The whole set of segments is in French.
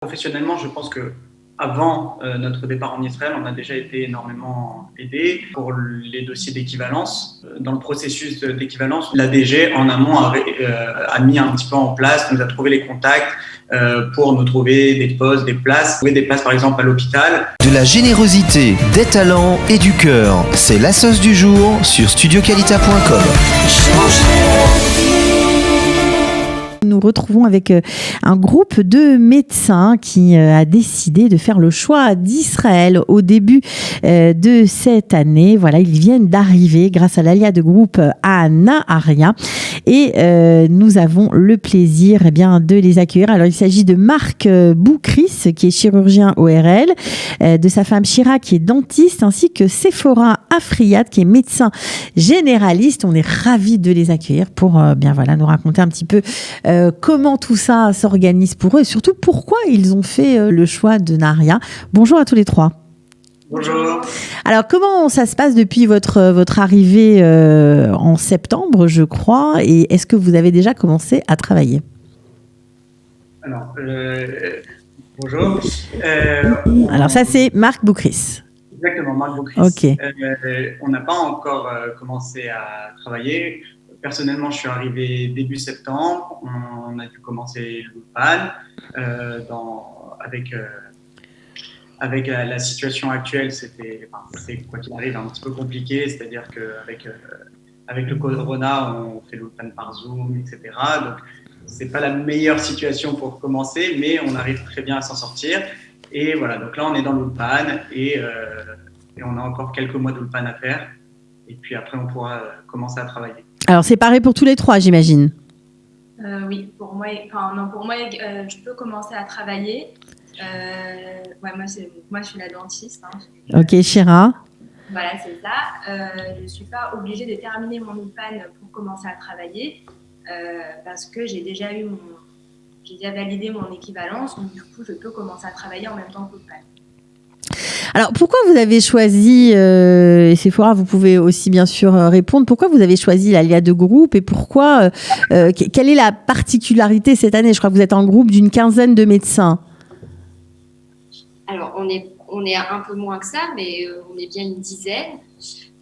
Professionnellement, je pense que avant notre départ en Israël, on a déjà été énormément aidé pour les dossiers d'équivalence. Dans le processus d'équivalence, l'ADG en amont a mis un petit peu en place, nous a trouvé les contacts pour nous trouver des postes, des places par exemple à l'hôpital. De la générosité, des talents et du cœur, c'est la sauce du jour sur studioqualita.com. Nous retrouvons avec un groupe de médecins qui a décidé de faire le choix d'Israël au début de cette année. Voilà, ils viennent d'arriver grâce à l'Aliyah de groupe à Naharia et nous avons le plaisir de les accueillir. Alors, il s'agit de Marc Boukris qui est chirurgien ORL, de sa femme Shira qui est dentiste, ainsi que Sephora Afriat qui est médecin généraliste. On est ravis de les accueillir pour nous raconter un petit peu comment tout ça s'organise pour eux et surtout pourquoi ils ont fait le choix de Naharia. Bonjour à tous les trois. Bonjour. Alors, comment ça se passe depuis votre arrivée en septembre, je crois, et est-ce que vous avez déjà commencé à travailler ? Alors, bonjour. Alors ça, c'est Marc Boukris. Exactement, Marc Boukris. Ok. On n'a pas encore commencé à travailler. Personnellement, je suis arrivé début septembre. On a dû commencer l'ULPAN avec la situation actuelle. C'est quoi qu'il arrive un petit peu compliqué. C'est-à-dire qu'avec le corona, on fait l'ULPAN par Zoom, etc. Donc, c'est pas la meilleure situation pour commencer, mais on arrive très bien à s'en sortir. Et voilà, donc là, on est dans l'ULPAN et on a encore quelques mois d'ULPAN à faire. Et puis après, on pourra commencer à travailler. Alors, c'est pareil pour tous les trois, j'imagine. Oui, pour moi, je peux commencer à travailler. Moi, je suis la dentiste. Ok, Shira. Voilà, c'est ça. Je ne suis pas obligée de terminer mon ULPAN pour commencer à travailler parce que j'ai déjà validé mon équivalence. Donc, du coup, je peux commencer à travailler en même temps que l'ULPAN. Alors, pourquoi vous avez choisi, et Sephora, vous pouvez aussi bien sûr répondre, pourquoi vous avez choisi l'Aliyah de groupe et pourquoi, quelle est la particularité cette année ? Je crois que vous êtes en groupe d'une 15aine de médecins. Alors, on est un peu moins que ça, mais on est bien une dizaine.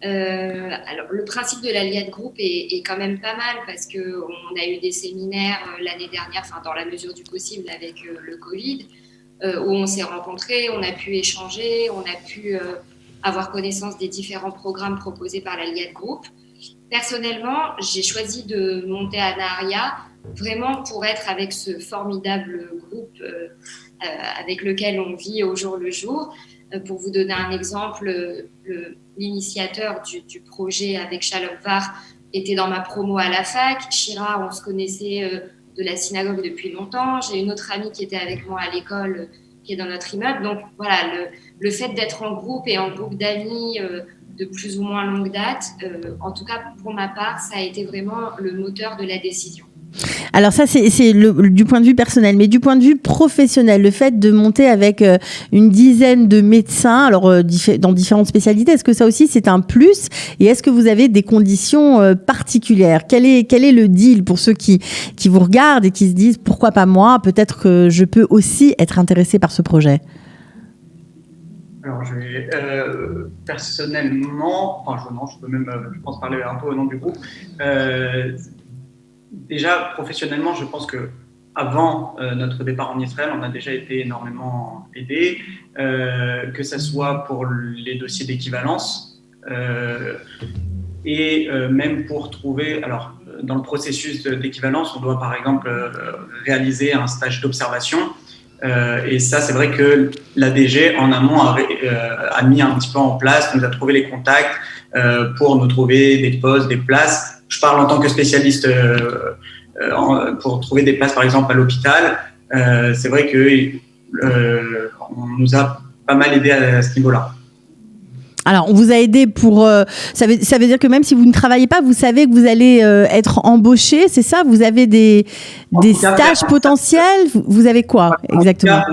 Alors, le principe de l'Aliyah de groupe est quand même pas mal parce qu'on a eu des séminaires l'année dernière, dans la mesure du possible avec le Covid, où on s'est rencontrés, on a pu échanger, on a pu avoir connaissance des différents programmes proposés par l'Aliyah de groupe. Personnellement, j'ai choisi de monter à Naharia vraiment pour être avec ce formidable groupe avec lequel on vit au jour le jour. Pour vous donner un exemple, l'initiateur du projet avec Shalom Var était dans ma promo à la fac. Shira, on se connaissait de la synagogue depuis longtemps. J'ai une autre amie qui était avec moi à l'école, qui est dans notre immeuble. Donc voilà, le fait d'être en groupe et en groupe d'amis de plus ou moins longue date, en tout cas pour ma part, ça a été vraiment le moteur de la décision. Alors ça, c'est du point de vue personnel, mais du point de vue professionnel, le fait de monter avec une dizaine de médecins, alors dans différentes spécialités, est-ce que ça aussi c'est un plus ? Et est-ce que vous avez des conditions particulières ? Quel est le deal pour ceux qui vous regardent et qui se disent pourquoi pas moi ? Peut-être que je peux aussi être intéressé par ce projet. Alors, personnellement, je peux même, je pense, parler un peu au nom du groupe. Déjà, professionnellement, je pense que avant notre départ en Israël, on a déjà été énormément aidé, que ce soit pour les dossiers d'équivalence et même pour trouver. Alors, dans le processus d'équivalence, on doit par exemple réaliser un stage d'observation. Et ça, c'est vrai que l'ADG en amont a mis un petit peu en place, nous a trouvé les contacts pour nous trouver des postes, des places. Je parle en tant que spécialiste pour trouver des places, par exemple, à l'hôpital. C'est vrai qu'on nous a pas mal aidé à ce niveau-là. Alors, on vous a aidé pour... ça veut dire que même si vous ne travaillez pas, vous savez que vous allez être embauché, c'est ça ? Vous avez des stages potentiels ? Vous avez quoi exactement ?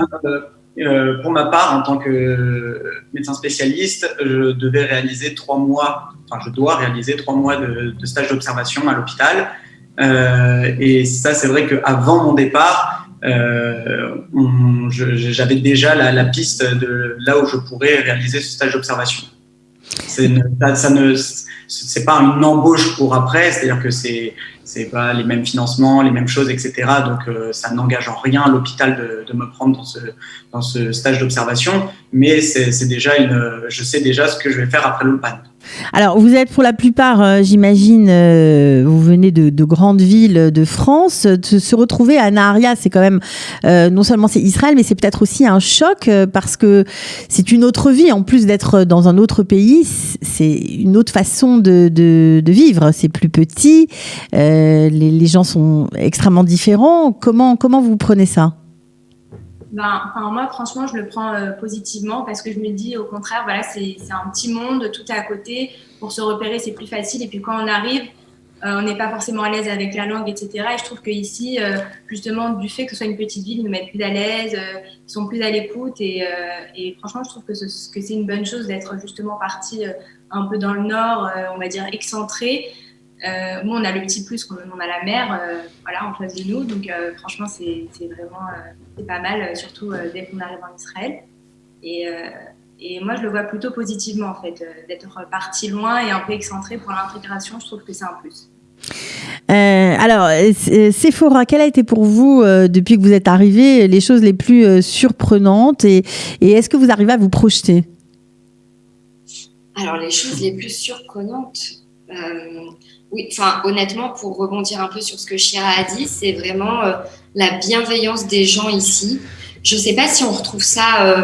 Pour ma part, en tant que médecin spécialiste, je dois réaliser 3 mois de stage d'observation à l'hôpital. Et ça, c'est vrai qu'avant mon départ, j'avais déjà la piste de là où je pourrais réaliser ce stage d'observation. C'est pas une embauche pour après, c'est-à-dire que c'est pas les mêmes financements, les mêmes choses, etc. Donc ça n'engage en rien l'hôpital de me prendre dans ce stage d'observation, mais c'est déjà je sais déjà ce que je vais faire après l'ULPAN. Alors, vous êtes pour la plupart, j'imagine, vous venez de grandes villes de France. Se retrouver à Nahariya, c'est quand même, non seulement c'est Israël, mais c'est peut-être aussi un choc parce que c'est une autre vie. En plus d'être dans un autre pays, c'est une autre façon de vivre. C'est plus petit, les gens sont extrêmement différents. Comment vous prenez ça ? Moi, franchement, je le prends positivement parce que je me dis, au contraire, voilà, c'est un petit monde, tout est à côté. Pour se repérer, c'est plus facile. Et puis, quand on arrive, on n'est pas forcément à l'aise avec la langue, etc. Et je trouve qu'ici, justement, du fait que ce soit une petite ville, ils nous mettent plus à l'aise, ils sont plus à l'écoute. Et franchement, je trouve que c'est une bonne chose d'être justement parti un peu dans le nord, on va dire excentré. Nous, on a le petit plus qu'on a la mer en face de nous. Donc, franchement, c'est vraiment c'est pas mal, surtout dès qu'on arrive en Israël. Et moi, je le vois plutôt positivement, en fait, d'être parti loin et un peu excentré pour l'intégration. Je trouve que c'est un plus. Alors, Sephora, quelle a été pour vous, depuis que vous êtes arrivée, les choses les plus surprenantes et est-ce que vous arrivez à vous projeter ? Alors, les choses les plus surprenantes... Oui, honnêtement, pour rebondir un peu sur ce que Shira a dit, c'est vraiment la bienveillance des gens ici. Je ne sais pas si on retrouve ça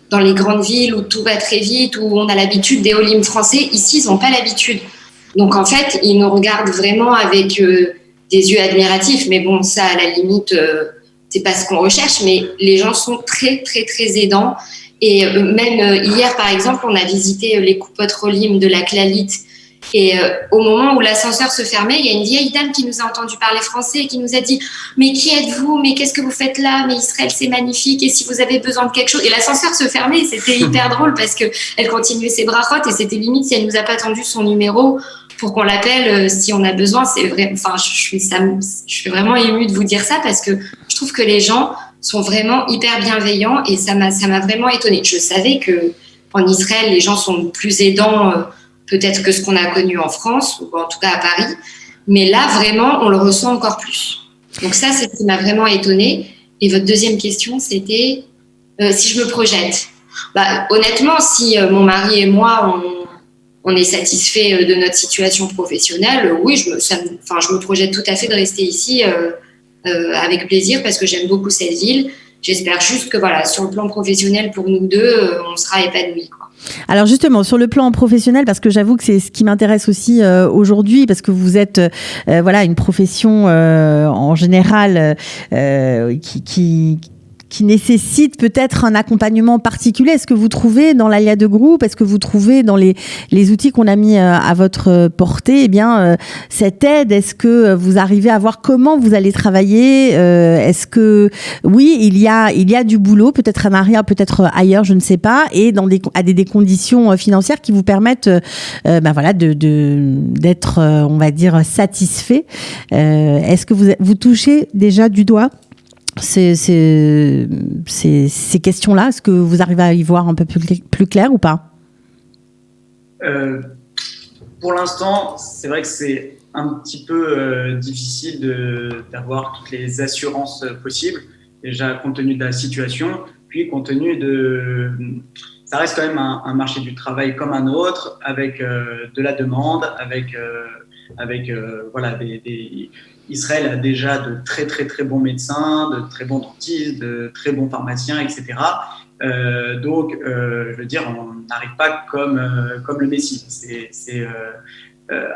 dans les grandes villes où tout va très vite, où on a l'habitude des all-in français. Ici, ils n'ont pas l'habitude. Donc, en fait, ils nous regardent vraiment avec des yeux admiratifs. Mais bon, ça, à la limite, c'est pas ce qu'on recherche. Mais les gens sont très, très, très aidants. Et même hier, par exemple, on a visité les coupotes Rolim de la Clalit. Et au moment où l'ascenseur se fermait, il y a une vieille dame qui nous a entendu parler français et qui nous a dit « Mais qui êtes-vous ? Mais qu'est-ce que vous faites là ? Mais Israël, c'est magnifique. Et si vous avez besoin de quelque chose ?» Et l'ascenseur se fermait. C'était hyper drôle parce qu'elle continuait ses brachot et c'était limite si elle nous a pas attendu son numéro pour qu'on l'appelle si on a besoin. C'est vrai. Je suis vraiment émue de vous dire ça parce que je trouve que les gens sont vraiment hyper bienveillants et ça m'a vraiment étonnée. Je savais que en Israël, les gens sont plus aidants. Peut-être que ce qu'on a connu en France, ou en tout cas à Paris. Mais là, vraiment, on le ressent encore plus. Donc ça, c'est ce qui m'a vraiment étonnée. Et votre deuxième question, c'était si je me projette. Honnêtement, si mon mari et moi, on est satisfait de notre situation professionnelle, oui, je me projette tout à fait de rester ici avec plaisir parce que j'aime beaucoup cette ville. J'espère juste que sur le plan professionnel, pour nous deux, on sera épanouis, quoi. Alors justement, sur le plan professionnel, parce que j'avoue que c'est ce qui m'intéresse aussi aujourd'hui, parce que vous êtes une profession en général qui nécessite peut-être un accompagnement particulier. Est-ce que vous trouvez dans l'Aliyah de groupe, est-ce que vous trouvez dans les outils qu'on a mis à votre portée, cette aide? Est-ce que vous arrivez à voir comment vous allez travailler? Est-ce que oui, il y a du boulot, peut-être à Nahariya, peut-être ailleurs, je ne sais pas, et à des conditions financières qui vous permettent d'être, on va dire, satisfait. Est-ce que vous touchez déjà du doigt ces questions-là? Est-ce que vous arrivez à y voir un peu plus clair ou pas? Pour l'instant, c'est vrai que c'est un petit peu difficile d'avoir toutes les assurances possibles, déjà compte tenu de la situation, puis compte tenu ça reste quand même un marché du travail comme un autre, avec de la demande, avec Israël a déjà de très très très bons médecins, de très bons dentistes, de très bons pharmaciens, etc. Je veux dire, on n'arrive pas comme le Messie.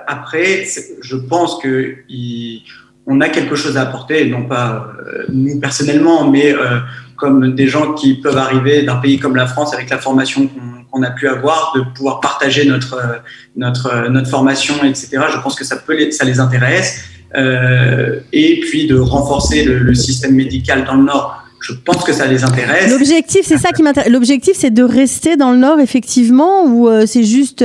Après, je pense qu'on a quelque chose à apporter, non pas nous personnellement, mais comme des gens qui peuvent arriver d'un pays comme la France avec la formation qu'on a pu avoir, de pouvoir partager notre formation, etc. Je pense que ça les intéresse. Et puis de renforcer le système médical dans le Nord. Je pense que ça les intéresse. L'objectif, c'est ça qui m'intéresse. L'objectif, c'est de rester dans le Nord, effectivement, ou c'est juste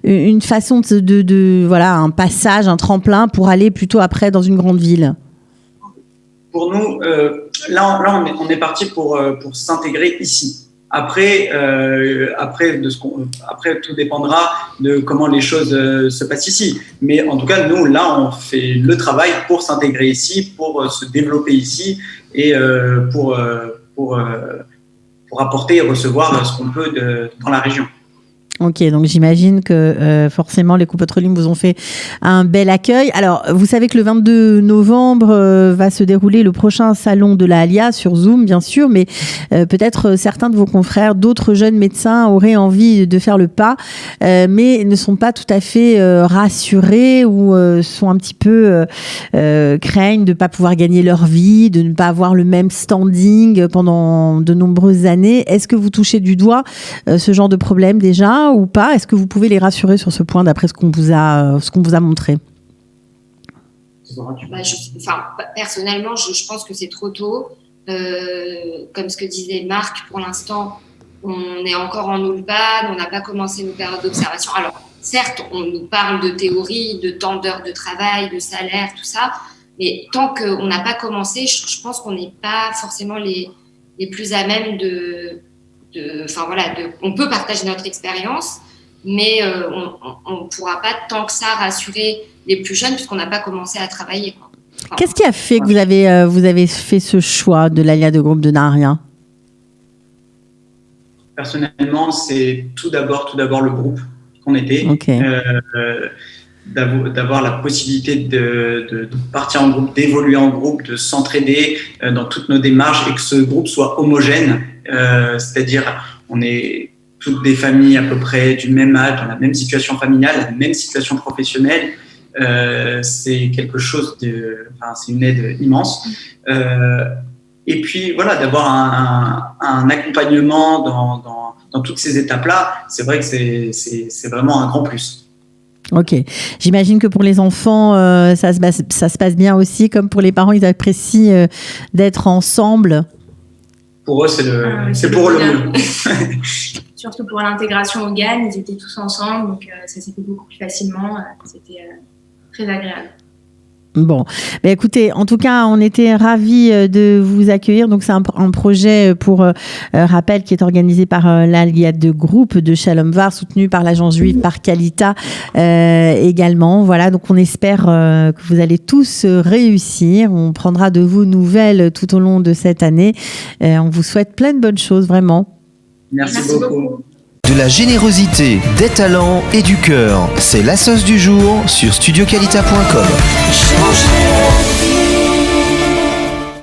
une façon de un passage, un tremplin pour aller plutôt après dans une grande ville? pour nous, là on est parti pour s'intégrer ici. Après, tout dépendra de comment les choses se passent ici. Mais en tout cas, nous, là, on fait le travail pour s'intégrer ici, pour se développer ici et pour apporter et recevoir ce qu'on peut dans la région. Ok, donc j'imagine que forcément les Coupe Petroleum vous ont fait un bel accueil. Alors, vous savez que le 22 novembre va se dérouler le prochain salon de la Alia sur Zoom, bien sûr, mais peut-être certains de vos confrères, d'autres jeunes médecins auraient envie de faire le pas, mais ne sont pas tout à fait rassurés ou sont un petit peu craignent de ne pas pouvoir gagner leur vie, de ne pas avoir le même standing pendant de nombreuses années. Est-ce que vous touchez du doigt ce genre de problème déjà ou pas? Est-ce que vous pouvez les rassurer sur ce point d'après ce qu'on vous a montré? Personnellement, je pense que c'est trop tôt. Comme ce que disait Marc, pour l'instant, on est encore en ULPAD, on n'a pas commencé nos périodes d'observation. Alors, certes, on nous parle de théorie, de temps d'heures de travail, de salaire, tout ça, mais tant qu'on n'a pas commencé, je pense qu'on n'est pas forcément les plus à même on peut partager notre expérience, mais on ne pourra pas tant que ça rassurer les plus jeunes puisqu'on n'a pas commencé à travailler. Qu'est-ce qui a fait que vous avez fait ce choix de l'ALIA de groupe de Naria? Personnellement, c'est tout d'abord le groupe qu'on était. Okay. D'avoir la possibilité de partir en groupe, d'évoluer en groupe, de s'entraider dans toutes nos démarches et que ce groupe soit homogène. C'est-à-dire, on est toutes des familles à peu près du même âge, dans la même situation familiale, la même situation professionnelle. C'est quelque chose c'est une aide immense. Et puis, voilà, d'avoir un accompagnement dans toutes ces étapes-là, c'est vrai que c'est vraiment un grand plus. Ok. J'imagine que pour les enfants, ça se passe bien aussi, comme pour les parents, ils apprécient d'être ensemble. Pour eux, c'est pour eux le mieux. Surtout pour l'intégration au GAN, ils étaient tous ensemble, donc ça s'est fait beaucoup plus facilement. C'était très agréable. Bon, écoutez, en tout cas, on était ravis de vous accueillir. Donc, c'est un projet, pour rappel, qui est organisé par l'Alliade de groupe de Shalom Var, soutenu par l'agence juive, par Qualita également. Voilà, donc on espère que vous allez tous réussir. On prendra de vous nouvelles tout au long de cette année. On vous souhaite plein de bonnes choses, vraiment. Merci beaucoup. De la générosité, des talents et du cœur, c'est la sauce du jour sur studioqualita.com.